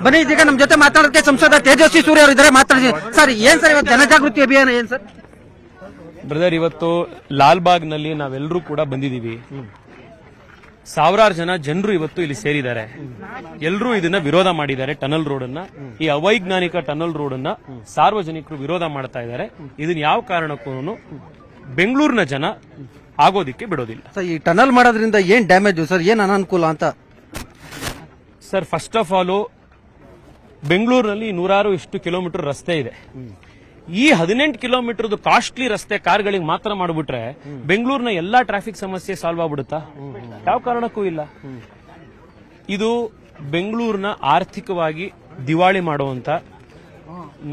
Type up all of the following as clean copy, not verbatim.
ಬನ್ನಿ ಇದೀಗ ನಮ್ಮ ಜೊತೆ ಮಾತಾಡೋದಕ್ಕೆ ಸಂಸದ ತೇಜಸ್ವಿ ಸೂರ್ಯ ಅವರು ಇದ್ದಾರೆ. ಮಾತಾಡಿ ಸರ್, ಏನ್ ಸರ್ ಇವತ್ತು ಜನಜಾಗೃತಿ ಅಭಿಯಾನ ಏನ್ ಸರ್? ಬ್ರದರ್, ಇವತ್ತು ಲಾಲ್ಬಾಗ್ ನಲ್ಲಿ ನಾವೆಲ್ಲರೂ ಕೂಡ ಬಂದಿದ್ದೀವಿ. ಸಾವಿರಾರು ಜನರು ಇವತ್ತು ಇಲ್ಲಿ ಸೇರಿದ್ದಾರೆ. ಎಲ್ಲರೂ ಇದನ್ನ ವಿರೋಧ ಮಾಡಿದ್ದಾರೆ. ಟನಲ್ ರೋಡ್ ಅನ್ನ, ಈ ಅವೈಜ್ಞಾನಿಕ ಟನಲ್ ರೋಡ್ ಅನ್ನ ಸಾರ್ವಜನಿಕರು ವಿರೋಧ ಮಾಡ್ತಾ ಇದ್ದಾರೆ. ಇದನ್ನ ಯಾವ ಕಾರಣಕ್ಕೂ ಬೆಂಗಳೂರಿನ ಜನ ಆಗೋದಿಕ್ಕೆ ಬಿಡೋದಿಲ್ಲ. ಸರ್, ಈ ಟನಲ್ ಮಾಡೋದ್ರಿಂದ ಏನ್ ಡ್ಯಾಮೇಜ್ ಸರ್, ಏನ್ ಅನಾನುಕೂಲ ಅಂತ? ಸರ್, ಫಸ್ಟ್ ಆಫ್ ಆಲ್ ಬೆಂಗಳೂರಿನಲ್ಲಿ 106 ಕಿಲೋಮೀಟರ್ ರಸ್ತೆ ಇದೆ. ಈ 18 ಕಿಲೋಮೀಟರ್ ಕಾಸ್ಟ್ಲಿ ರಸ್ತೆ ಕಾರ್ಗಳಿಗೆ ಮಾತ್ರ ಮಾಡಿಬಿಟ್ರೆ ಬೆಂಗಳೂರಿನ ಎಲ್ಲಾ ಟ್ರಾಫಿಕ್ ಸಮಸ್ಯೆ ಸಾಲ್ವ್ ಆಗ್ಬಿಡುತ್ತಾ? ಯಾವ ಕಾರಣಕ್ಕೂ ಇಲ್ಲ. ಇದು ಬೆಂಗಳೂರಿನ ಆರ್ಥಿಕವಾಗಿ ದಿವಾಳಿ ಮಾಡುವಂತ,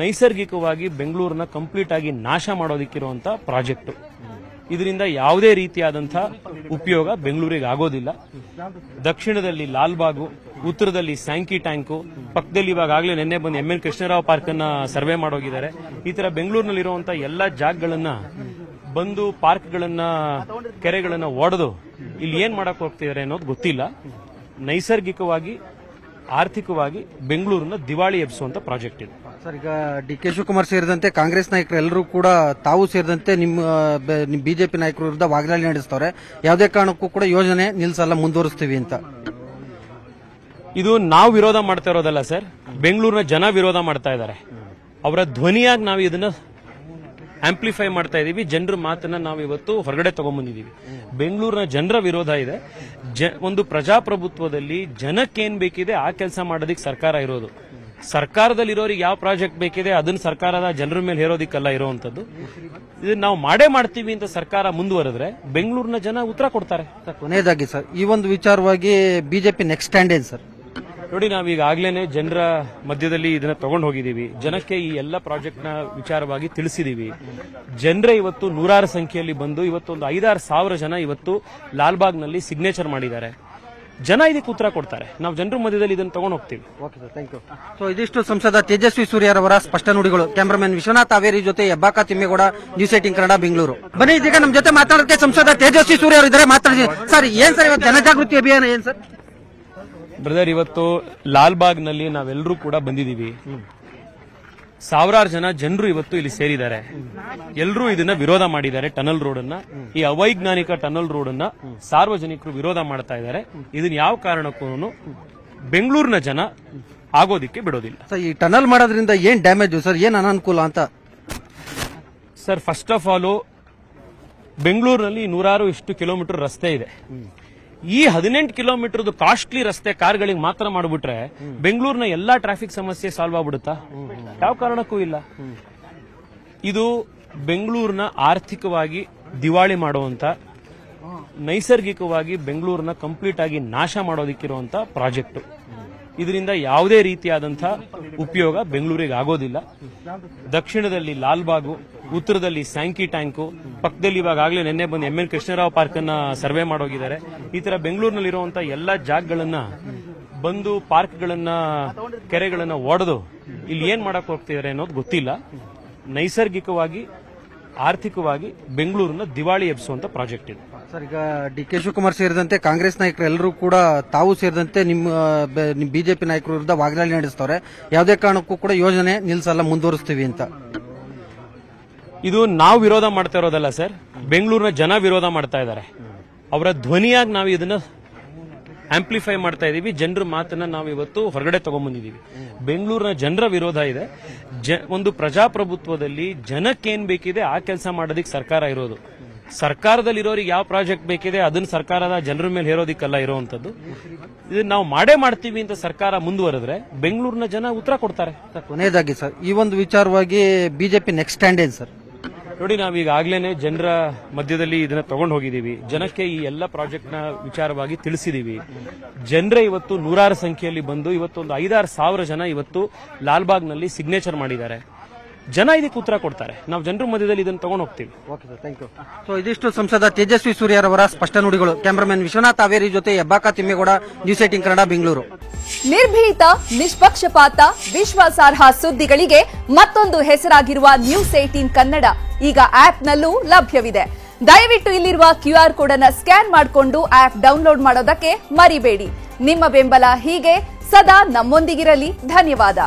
ನೈಸರ್ಗಿಕವಾಗಿ ಬೆಂಗಳೂರಿನ ಕಂಪ್ಲೀಟ್ ಆಗಿ ನಾಶ ಮಾಡೋದಕ್ಕಿರುವಂತ ಪ್ರಾಜೆಕ್ಟ್. ಇದರಿಂದ ಯಾವುದೇ ರೀತಿಯಾದಂತಹ ಉಪಯೋಗ ಬೆಂಗಳೂರಿಗೆ ಆಗೋದಿಲ್ಲ. ದಕ್ಷಿಣದಲ್ಲಿ ಲಾಲ್ಬಾಗು, ಉತ್ತರದಲ್ಲಿ ಸ್ಯಾಂಕಿ ಟ್ಯಾಂಕು, ಪಕ್ಕದಲ್ಲಿ ಇವಾಗಲೇ ನಿನ್ನೆ ಬಂದು ಎಂ ಎನ್ ಕೃಷ್ಣರಾವ್ ಪಾರ್ಕ್ ಅನ್ನ ಸರ್ವೆ ಮಾಡೋಗಿದ್ದಾರೆ. ಈ ತರ ಬೆಂಗಳೂರಿನಲ್ಲಿರುವಂತಹ ಎಲ್ಲಾ ಜಾಗಗಳನ್ನ ಬಂದು ಪಾರ್ಕ್ಗಳನ್ನ, ಕೆರೆಗಳನ್ನ ಒಡೆದು ಇಲ್ಲಿ ಏನ್ ಮಾಡಕ್ ಹೋಗ್ತಿದ್ದಾರೆ ಅನ್ನೋದು ಗೊತ್ತಿಲ್ಲ. ನೈಸರ್ಗಿಕವಾಗಿ, ಆರ್ಥಿಕವಾಗಿ ಬೆಂಗಳೂರನ್ನ ದಿವಾಳಿ ಎಬ್ಸುವಂತ ಪ್ರಾಜೆಕ್ಟ್ ಇದು. ಸರ್, ಈಗ ಡಿ ಕೆ ಶಿವಕುಮಾರ್ ಸೇರಿದಂತೆ ಕಾಂಗ್ರೆಸ್ ನಾಯಕರು ಎಲ್ಲರೂ ಕೂಡ, ತಾವು ಸೇರಿದಂತೆ ನಿಮ್ಮ ಬಿಜೆಪಿ ನಾಯಕರು ವಿರುದ್ಧ ವಾಗ್ದಾಳಿ ನಡೆಸ್ತವ್ರೆ. ಯಾವುದೇ ಕಾರಣಕ್ಕೂ ಕೂಡ ಯೋಜನೆ ನಿಲ್ಸಲ್ಲ, ಮುಂದುವರಿಸ್ತೀವಿ ಅಂತ. ಇದು ನಾವು ವಿರೋಧ ಮಾಡ್ತಾ ಇರೋದಲ್ಲ ಸರ್, ಬೆಂಗಳೂರಿನ ಜನ ವಿರೋಧ ಮಾಡ್ತಾ ಇದ್ದಾರೆ. ಅವರ ಧ್ವನಿಯಾಗಿ ನಾವು ಇದನ್ನ ಆಂಪ್ಲಿಫೈ ಮಾಡ್ತಾ ಇದೀವಿ. ಜನರ ಮಾತನ್ನ ನಾವು ಇವತ್ತು ಹೊರಗಡೆ ತಗೊಂಡ್ಬಂದಿದ್ದೀವಿ. ಬೆಂಗಳೂರಿನ ಜನರ ವಿರೋಧ ಇದೆ. ಒಂದು ಪ್ರಜಾಪ್ರಭುತ್ವದಲ್ಲಿ ಜನಕ್ಕೇನ್ ಬೇಕಿದೆ ಆ ಕೆಲಸ ಮಾಡೋದಕ್ಕೆ ಸರ್ಕಾರ ಇರೋದು. ಸರ್ಕಾರದಲ್ಲಿರೋರಿಗೆ ಯಾವ ಪ್ರಾಜೆಕ್ಟ್ ಬೇಕಿದೆ ಅದನ್ನ ಸರ್ಕಾರದ ಜನರ ಮೇಲೆ ಹೇರೋದಿಕ್ಕಲ್ಲ ಇರುವಂತದ್ದು. ಇದನ್ನ ನಾವು ಮಾಡ್ತೀವಿ ಅಂತ ಸರ್ಕಾರ ಮುಂದುವರೆದ್ರೆ ಬೆಂಗಳೂರಿನ ಜನ ಉತ್ತರ ಕೊಡ್ತಾರೆ. ಕೊನೆಯದಾಗಿ ಸರ್, ಈ ಒಂದು ವಿಚಾರವಾಗಿ ಬಿಜೆಪಿ ನೆಕ್ಸ್ಟ್ ಸ್ಟ್ಯಾಂಡ್ ಏನ್ ಸರ್? ನೋಡಿ, ನಾವೀಗ ಆಗ್ಲೇನೆ ಜನರ ಮಧ್ಯದಲ್ಲಿ ಇದನ್ನ ತಗೊಂಡು ಹೋಗಿದ್ದೀವಿ. ಜನಕ್ಕೆ ಈ ಎಲ್ಲ ಪ್ರಾಜೆಕ್ಟ್ ನ ವಿಚಾರವಾಗಿ ತಿಳಿಸಿದೀವಿ. ಜನರೇ ಇವತ್ತು 106 ಸಂಖ್ಯೆಯಲ್ಲಿ ಬಂದು ಇವತ್ತು ಒಂದು 5-6 ಸಾವಿರ ಜನ ಇವತ್ತು ಲಾಲ್ಬಾಗ್ ನಲ್ಲಿ ಸಿಗ್ನೇಚರ್ ಮಾಡಿದ್ದಾರೆ. ಜನ ಇದಕ್ಕೆ ಉತ್ತರ ಕೊಡ್ತಾರೆ. ನಾವು ಜನರ ಮಧ್ಯದಲ್ಲಿ ಇದನ್ನು ತಗೊಂಡು ಹೋಗ್ತೀವಿ. Okay sir, thank you. So ಇದಿಷ್ಟು ಸಂಸದ ತೇಜಸ್ವಿ ಸೂರ್ಯರವರ ಸ್ಪಷ್ಟ ನುಡಿಗಳು. ಕ್ಯಾಮರಾಮನ್ ವಿಶ್ವನಾಥ್ ಹಾವೇರಿ ಜೊತೆ ಹೆಬ್ಬಾಕ ತಿಮ್ಮೇಗೌಡ, ನ್ಯೂಸ್ 18 ಕನ್ನಡ, ಬೆಂಗಳೂರು. ಬನ್ನಿ ಇದೀಗ ನಮ್ಮ ಜೊತೆ ಮಾತಾಡೋದಕ್ಕೆ ಸಂಸದ ತೇಜಸ್ವಿ ಸೂರ್ಯ ಅವರು ಇದ್ದಾರೆ. ಮಾತಾಡಿ ಸರ್, ಏನ್ ಸರ್ ಇವತ್ತು ಜನಜಾಗೃತಿ ಅಭಿಯಾನ ಏನ್ ಸರ್? ಬ್ರದರ್, ಇವತ್ತು ಲಾಲ್ಬಾಗ್ ನಲ್ಲಿ ನಾವೆಲ್ಲರೂ ಕೂಡ ಬಂದಿದ್ದೀವಿ. ಸಾವಿರಾರು ಜನರು ಇವತ್ತು ಇಲ್ಲಿ ಸೇರಿದ್ದಾರೆ. ಎಲ್ಲರೂ ಇದನ್ನ ವಿರೋಧ ಮಾಡಿದ್ದಾರೆ. ಟನಲ್ ರೋಡ್ ಅನ್ನ, ಈ ಅವೈಜ್ಞಾನಿಕ ಟನಲ್ ರೋಡ್ ಅನ್ನ ಸಾರ್ವಜನಿಕರು ವಿರೋಧ ಮಾಡ್ತಾ ಇದ್ದಾರೆ. ಇದನ್ನ ಯಾವ ಕಾರಣಕ್ಕೂ ಬೆಂಗಳೂರಿನ ಜನ ಆಗೋದಿಕ್ಕೆ ಬಿಡೋದಿಲ್ಲ. ಸರ್, ಈ ಟನಲ್ ಮಾಡೋದ್ರಿಂದ ಏನ್ ಡ್ಯಾಮೇಜ್ ಸರ್, ಏನ್ ಅನಾನುಕೂಲ ಅಂತ? ಸರ್, ಫಸ್ಟ್ ಆಫ್ ಆಲ್ ಬೆಂಗಳೂರಿನಲ್ಲಿ 106 ಕಿಲೋಮೀಟರ್ ರಸ್ತೆ ಇದೆ. ಈ 18 ಕಿಲೋಮೀಟರ್ ಕಾಸ್ಟ್ಲಿ ರಸ್ತೆ ಕಾರ್ಗಳಿಗೆ ಮಾತ್ರ ಮಾಡಿಬಿಟ್ರೆ ಬೆಂಗಳೂರಿನ ಎಲ್ಲಾ ಟ್ರಾಫಿಕ್ ಸಮಸ್ಯೆ ಸಾಲ್ವ್ ಆಗ್ಬಿಡುತ್ತಾ? ಯಾವ ಕಾರಣಕ್ಕೂ ಇಲ್ಲ. ಇದು ಬೆಂಗಳೂರಿನ ಆರ್ಥಿಕವಾಗಿ ದಿವಾಳಿ ಮಾಡುವಂತ, ನೈಸರ್ಗಿಕವಾಗಿ ಬೆಂಗಳೂರಿನ ಕಂಪ್ಲೀಟ್ ಆಗಿ ನಾಶ ಮಾಡೋದಕ್ಕಿರುವಂತ ಪ್ರಾಜೆಕ್ಟ್. ಇದರಿಂದ ಯಾವುದೇ ರೀತಿಯಾದಂತಹ ಉಪಯೋಗ ಬೆಂಗಳೂರಿಗೆ ಆಗೋದಿಲ್ಲ. ದಕ್ಷಿಣದಲ್ಲಿ ಲಾಲ್ಬಾಗು, ಉತ್ತರದಲ್ಲಿ ಸ್ಯಾಂಕಿ ಟ್ಯಾಂಕು, ಪಕ್ಕದಲ್ಲಿ ಇವಾಗಲೇ ನಿನ್ನೆ ಬಂದು ಎಂ ಎನ್ ಕೃಷ್ಣರಾವ್ ಪಾರ್ಕ್ ಅನ್ನ ಸರ್ವೆ ಮಾಡೋಗಿದ್ದಾರೆ. ಈ ತರ ಬೆಂಗಳೂರಿನಲ್ಲಿರುವಂತಹ ಎಲ್ಲಾ ಜಾಗಗಳನ್ನ ಬಂದು ಪಾರ್ಕ್ಗಳನ್ನ, ಕೆರೆಗಳನ್ನ ಒಡೆದು ಇಲ್ಲಿ ಏನ್ ಮಾಡಕ್ ಹೋಗ್ತಿದ್ದಾರೆ ಅನ್ನೋದು ಗೊತ್ತಿಲ್ಲ. ನೈಸರ್ಗಿಕವಾಗಿ, ಆರ್ಥಿಕವಾಗಿ ಬೆಂಗಳೂರನ್ನ ದಿವಾಳಿ ಎಬ್ಸುವಂತ ಪ್ರಾಜೆಕ್ಟ್ ಇದು. ಸರ್, ಈಗ ಡಿ ಕೆ ಶಿವಕುಮಾರ್ ಸೇರಿದಂತೆ ಕಾಂಗ್ರೆಸ್ ನಾಯಕರು ಎಲ್ಲರೂ ಕೂಡ, ತಾವು ಸೇರಿದಂತೆ ನಿಮ್ಮ ಬಿಜೆಪಿ ನಾಯಕರು ವಿರುದ್ಧ ವಾಗ್ದಾಳಿ ನಡೆಸ್ತವ್ರೆ. ಯಾವುದೇ ಕಾರಣಕ್ಕೂ ಕೂಡ ಯೋಜನೆ ನಿಲ್ಸಲ್ಲ, ಮುಂದುವರಿಸ್ತೀವಿ ಅಂತ. ಇದು ನಾವು ವಿರೋಧ ಮಾಡ್ತಾ ಇರೋದಲ್ಲ ಸರ್, ಬೆಂಗಳೂರಿನ ಜನ ವಿರೋಧ ಮಾಡ್ತಾ ಇದ್ದಾರೆ. ಅವರ ಧ್ವನಿಯಾಗಿ ನಾವು ಇದನ್ನ ಆಂಪ್ಲಿಫೈ ಮಾಡ್ತಾ ಇದೀವಿ. ಜನರ ಮಾತನ್ನ ನಾವು ಇವತ್ತು ಹೊರಗಡೆ ತಗೊಂಡ್ಬಂದಿದ್ದೀವಿ. ಬೆಂಗಳೂರಿನ ಜನರ ವಿರೋಧ ಇದೆ. ಒಂದು ಪ್ರಜಾಪ್ರಭುತ್ವದಲ್ಲಿ ಜನಕ್ಕೇನ್ ಬೇಕಿದೆ ಆ ಕೆಲಸ ಮಾಡೋದಕ್ಕೆ ಸರ್ಕಾರ ಇರೋದು. ಸರ್ಕಾರದಲ್ಲಿರೋರಿಗೆ ಯಾವ ಪ್ರಾಜೆಕ್ಟ್ ಬೇಕಿದೆ ಅದನ್ನ ಸರ್ಕಾರದ ಜನರ ಮೇಲೆ ಹೇರೋದಿಕ್ಕಲ್ಲ ಇರುವಂತದ್ದು. ಇದನ್ನ ನಾವು ಮಾಡ್ತೀವಿ ಅಂತ ಸರ್ಕಾರ ಮುಂದುವರೆದ್ರೆ ಬೆಂಗಳೂರಿನ ಜನ ಉತ್ತರ ಕೊಡ್ತಾರೆ. ಕೊನೆಯದಾಗಿ ಸರ್, ಈ ಒಂದು ವಿಚಾರವಾಗಿ ಬಿಜೆಪಿ ನೆಕ್ಸ್ಟ್ ಸ್ಟ್ಯಾಂಡ್ ಏನ್ ಸರ್? ನೋಡಿ, ನಾವೀಗ ಆಗ್ಲೇನೆ ಜನರ ಮಧ್ಯದಲ್ಲಿ ಇದನ್ನ ತಗೊಂಡು ಹೋಗಿದ್ದೀವಿ. ಜನಕ್ಕೆ ಈ ಎಲ್ಲ ಪ್ರಾಜೆಕ್ಟ್ ನ ವಿಚಾರವಾಗಿ ತಿಳಿಸಿದೀವಿ. ಜನರೇ ಇವತ್ತು 106 ಸಂಖ್ಯೆಯಲ್ಲಿ ಬಂದು ಇವತ್ತು ಒಂದು 5-6 ಸಾವಿರ ಜನ ಇವತ್ತು ಲಾಲ್ಬಾಗ್ ನಲ್ಲಿ ಸಿಗ್ನೇಚರ್ ಮಾಡಿದ್ದಾರೆ. ಜನ ಇದಕ್ಕೆ ಉತ್ತರ ಕೊಡ್ತಾರೆ. ನಾವು ಜನರ ಮಧ್ಯದಲ್ಲಿ ಇದನ್ನು ತಗೊಂಡು ಹೋಗ್ತೀವಿ. Okay sir, thank you. So ಇದಿಷ್ಟು ಸಂಸದ ತೇಜಸ್ವಿ ಸೂರ್ಯರವರ ಸ್ಪಷ್ಟ ನುಡಿಗಳು. ಕ್ಯಾಮರಾಮನ್ ವಿಶ್ವನಾಥ್ ಹಾವೇರಿ ಜೊತೆ ಹೆಬ್ಬಾಕ ತಿಮ್ಮೇಗೌಡ, ನ್ಯೂಸ್ 18 ಕನ್ನಡ, ಬೆಂಗಳೂರು. ನಿರ್ಭೀತ, ನಿಷ್ಪಕ್ಷಪಾತ, ವಿಶ್ವಾಸಾರ್ಹ ಸುದ್ದಿಗಳಿಗೆ ಮತ್ತೊಂದು ಹೆಸರಾಗಿರುವ ನ್ಯೂಸ್ 18 ಕನ್ನಡ ಈಗ ಆಪ್ನಲ್ಲೂ ಲಭ್ಯವಿದೆ. ದಯವಿಟ್ಟು ಇಲ್ಲಿರುವ QR ಕೋಡ್ ಅನ್ನು ಸ್ಕ್ಯಾನ್ ಮಾಡಿಕೊಂಡು ಆಪ್ ಡೌನ್ಲೋಡ್ ಮಾಡೋದಕ್ಕೆ ಮರಿಬೇಡಿ. ನಿಮ್ಮ ಬೆಂಬಲ ಹೀಗೆ ಸದಾ ನಮ್ಮೊಂದಿಗಿರಲಿ. ಧನ್ಯವಾದ.